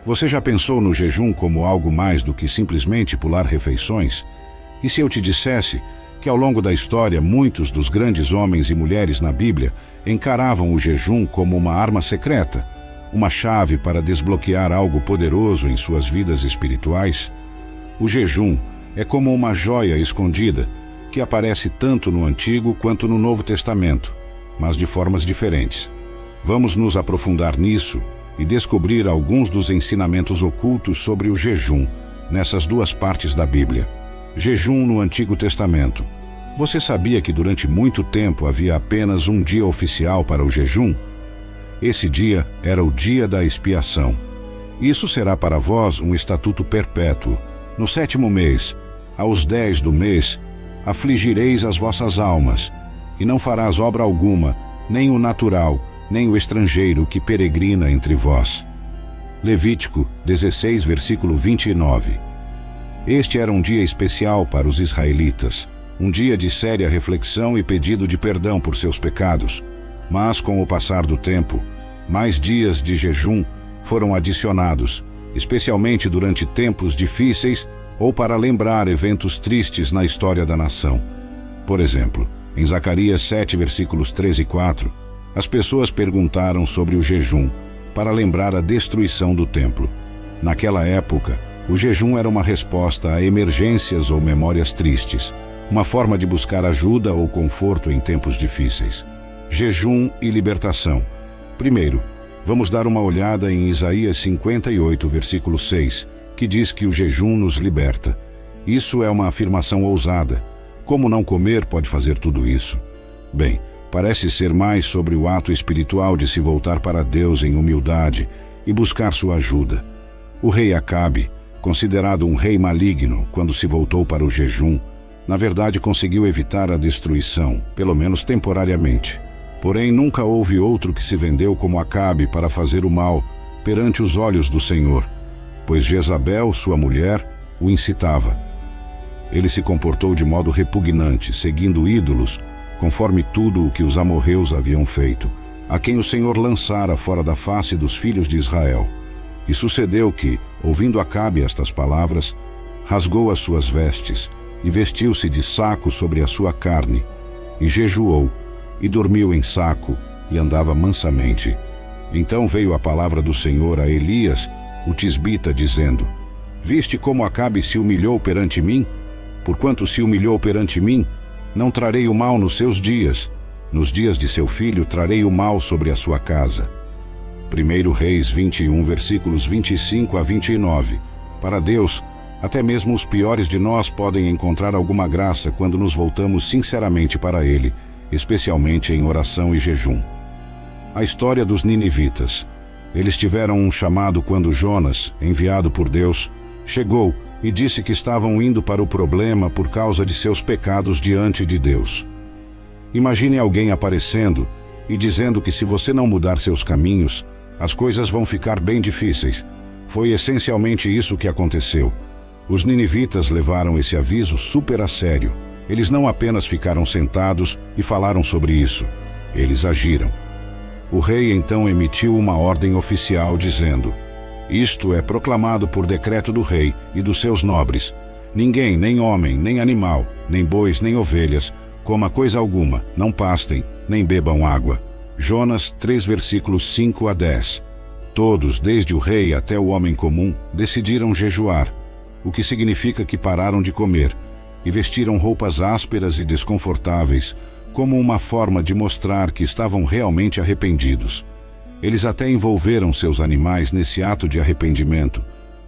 Você já pensou no jejum como algo mais do que simplesmente pular refeições? E se eu te dissesse que ao longo da história muitos dos grandes homens e mulheres na Bíblia encaravam o jejum como uma arma secreta, uma chave para desbloquear algo poderoso em suas vidas espirituais? O jejum é como uma joia escondida que aparece tanto no Antigo quanto no Novo Testamento, mas de formas diferentes. Vamos nos aprofundar nisso e descobrir alguns dos ensinamentos ocultos sobre o jejum nessas duas partes da Bíblia. Jejum no Antigo Testamento. Você sabia que durante muito tempo havia apenas um dia oficial para o jejum? Esse dia era o dia da expiação. Isso será para vós um estatuto perpétuo. No 7º mês, aos 10 do mês, afligireis as vossas almas, e não farás obra alguma, nem o natural, nem o estrangeiro que peregrina entre vós. Levítico 16, versículo 29. Este era um dia especial para os israelitas, um dia de séria reflexão e pedido de perdão por seus pecados. Mas, com o passar do tempo, mais dias de jejum foram adicionados, especialmente durante tempos difíceis ou para lembrar eventos tristes na história da nação. Por exemplo, em Zacarias 7, versículos 13 e 4, as pessoas perguntaram sobre o jejum para lembrar a destruição do templo. Naquela época, o jejum era uma resposta a emergências ou memórias tristes, uma forma de buscar ajuda ou conforto em tempos difíceis. Jejum e libertação. Primeiro, vamos dar uma olhada em Isaías 58, versículo 6, que diz que o jejum nos liberta. Isso é uma afirmação ousada. Como não comer pode fazer tudo isso? Bem, parece ser mais sobre o ato espiritual de se voltar para Deus em humildade e buscar sua ajuda. O rei Acabe, considerado um rei maligno quando se voltou para o jejum, na verdade conseguiu evitar a destruição, pelo menos temporariamente. Porém, nunca houve outro que se vendeu como Acabe para fazer o mal perante os olhos do Senhor, pois Jezabel, sua mulher, o incitava. Ele se comportou de modo repugnante, seguindo ídolos, conforme tudo o que os amorreus haviam feito, a quem o Senhor lançara fora da face dos filhos de Israel. E sucedeu que, ouvindo Acabe estas palavras, rasgou as suas vestes e vestiu-se de saco sobre a sua carne, e jejuou, e dormiu em saco, e andava mansamente. Então veio a palavra do Senhor a Elias, o tisbita, dizendo: Viste como Acabe se humilhou perante mim? Porquanto se humilhou perante mim, não trarei o mal nos seus dias. Nos dias de seu filho trarei o mal sobre a sua casa. 1 Reis 21, versículos 25 a 29. Para Deus, até mesmo os piores de nós podem encontrar alguma graça quando nos voltamos sinceramente para Ele, especialmente em oração e jejum. A história dos ninivitas. Eles tiveram um chamado quando Jonas, enviado por Deus, chegou e disse que estavam indo para o problema por causa de seus pecados diante de Deus. Imagine alguém aparecendo e dizendo que se você não mudar seus caminhos, as coisas vão ficar bem difíceis. Foi essencialmente isso que aconteceu. Os ninivitas levaram esse aviso super a sério. Eles não apenas ficaram sentados e falaram sobre isso. Eles agiram. O rei então emitiu uma ordem oficial dizendo: Isto é proclamado por decreto do rei e dos seus nobres. Ninguém, nem homem, nem animal, nem bois, nem ovelhas, coma coisa alguma, não pastem, nem bebam água. Jonas 3, versículos 5 a 10. Todos, desde o rei até o homem comum, decidiram jejuar, o que significa que pararam de comer, e vestiram roupas ásperas e desconfortáveis, como uma forma de mostrar que estavam realmente arrependidos. Eles até envolveram seus animais nesse ato de arrependimento.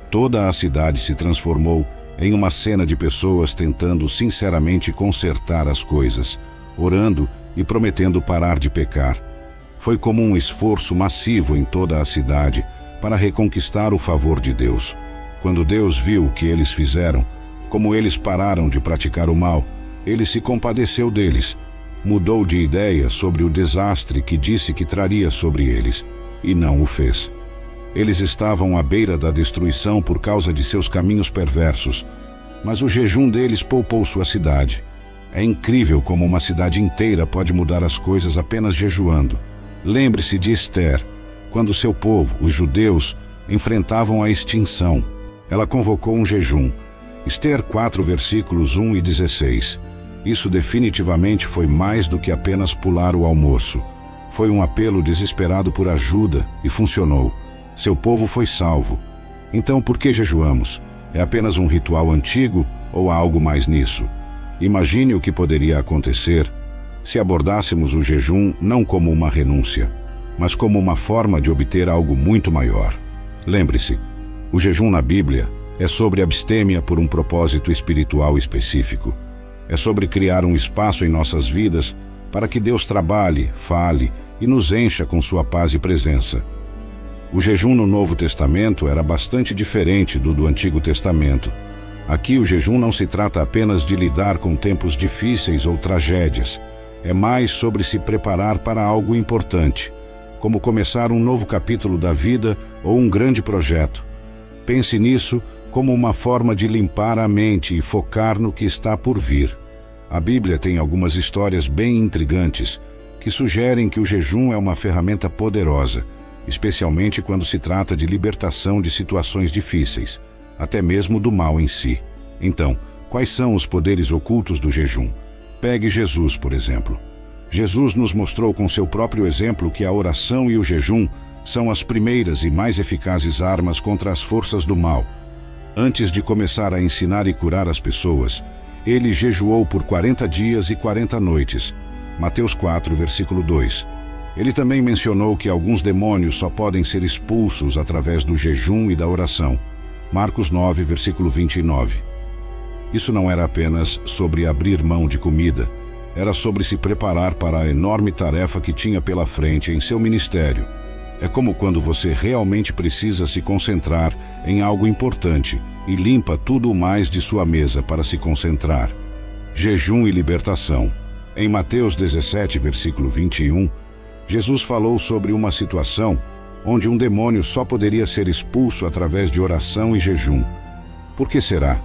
Toda a cidade se transformou em uma cena de pessoas tentando sinceramente consertar as coisas, orando e prometendo parar de pecar. Foi como um esforço massivo em toda a cidade para reconquistar o favor de Deus. Quando Deus viu o que eles fizeram, como eles pararam de praticar o mal, ele se compadeceu deles, mudou de ideia sobre o desastre que disse que traria sobre eles, e não o fez. Eles estavam à beira da destruição por causa de seus caminhos perversos, mas o jejum deles poupou sua cidade. É incrível como uma cidade inteira pode mudar as coisas apenas jejuando. Lembre-se de Esther, quando seu povo, os judeus, enfrentavam a extinção. Ela convocou um jejum. Ester 4, versículos 1 e 16. Isso definitivamente foi mais do que apenas pular o almoço. Foi um apelo desesperado por ajuda e funcionou. Seu povo foi salvo. Então, por que jejuamos? É apenas um ritual antigo ou há algo mais nisso? Imagine o que poderia acontecer se abordássemos o jejum não como uma renúncia, mas como uma forma de obter algo muito maior. Lembre-se, o jejum na Bíblia é sobre abstêmia por um propósito espiritual específico. É sobre criar um espaço em nossas vidas para que Deus trabalhe, fale e nos encha com sua paz e presença. O jejum no Novo Testamento era bastante diferente do Antigo Testamento. Aqui o jejum não se trata apenas de lidar com tempos difíceis ou tragédias. É mais sobre se preparar para algo importante, como começar um novo capítulo da vida ou um grande projeto. Pense nisso como uma forma de limpar a mente e focar no que está por vir. A Bíblia tem algumas histórias bem intrigantes que sugerem que o jejum é uma ferramenta poderosa, especialmente quando se trata de libertação de situações difíceis, até mesmo do mal em si. Então, quais são os poderes ocultos do jejum? Pegue Jesus, por exemplo. Jesus nos mostrou com seu próprio exemplo que a oração e o jejum são as primeiras e mais eficazes armas contra as forças do mal. Antes de começar a ensinar e curar as pessoas, ele jejuou por 40 dias e 40 noites. Mateus 4, versículo 2. Ele também mencionou que alguns demônios só podem ser expulsos através do jejum e da oração. Marcos 9, versículo 29. Isso não era apenas sobre abrir mão de comida, era sobre se preparar para a enorme tarefa que tinha pela frente em seu ministério. É como quando você realmente precisa se concentrar em algo importante e limpa tudo o mais de sua mesa para se concentrar. Jejum e libertação. Em Mateus 17, versículo 21, Jesus falou sobre uma situação onde um demônio só poderia ser expulso através de oração e jejum. Por que será?